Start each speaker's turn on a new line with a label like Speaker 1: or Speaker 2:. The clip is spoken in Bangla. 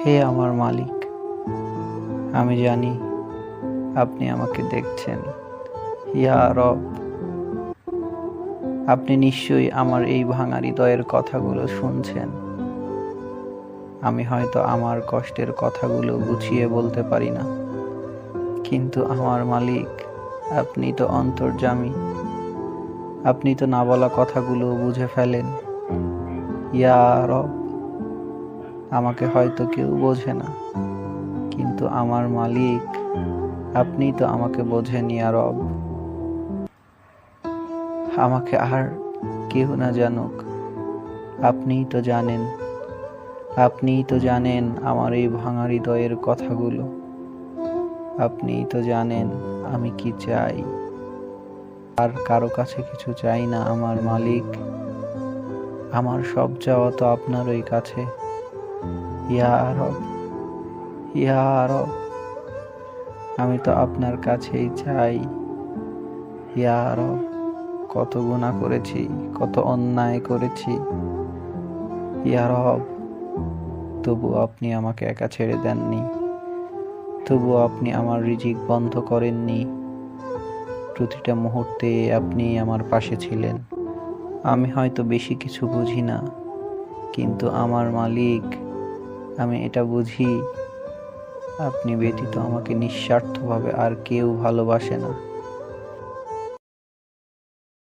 Speaker 1: হে আমার মালিক, আমি জানি আপনি আমাকে দেখছেন। ইয়া রব, আপনি নিশ্চয়ই আমার এই ভাঙা হৃদয়ের কথাগুলো শুনছেন। আমি হয়তো আমার কষ্টের কথাগুলো গুছিয়ে বলতে পারি না, কিন্তু আমার মালিক, আপনি তো অন্তর্যামী। আপনি তো না বলা কথাগুলো বুঝে ফেলেন। ইয়া রব, আমাকে হয়তো কেউ বোঝে না, কিন্তু আমার মালিক, আপনি তো আমাকে বোঝেন। ইয়া রব, আমাকে আর কেউ না জানুক, আপনিই তো জানেন। আপনিই তো জানেন আমার এই ভাঙা হৃদয়ের কথাগুলো। আপনিই তো জানেন আমি কি চাই। আর কারো কাছে কিছু চাই না আমার মালিক। আমার সব চাওয়া তো আপনারই কাছে। ইয়া রব, ইয়া রব, আমি তো আপনার কাছেই চাই। ইয়া রব, কত গুনাহ করেছি, কত অন্যায় করেছি। ইয়া রব, তবুও আপনি আমাকে একা ছেড়ে দেননি। তবুও আপনি আমার রিজিক বন্ধ করেননি। প্রতিটা মুহূর্তে আপনি আমার পাশে ছিলেন। আমি হয়তো বেশি কিছু বুঝি না, কিন্তু আমার মালিক, আমি এটা বুঝি, আপনি ব্যতীত আমাকে নিঃস্বার্থভাবে আর কেউ ভালোবাসে না।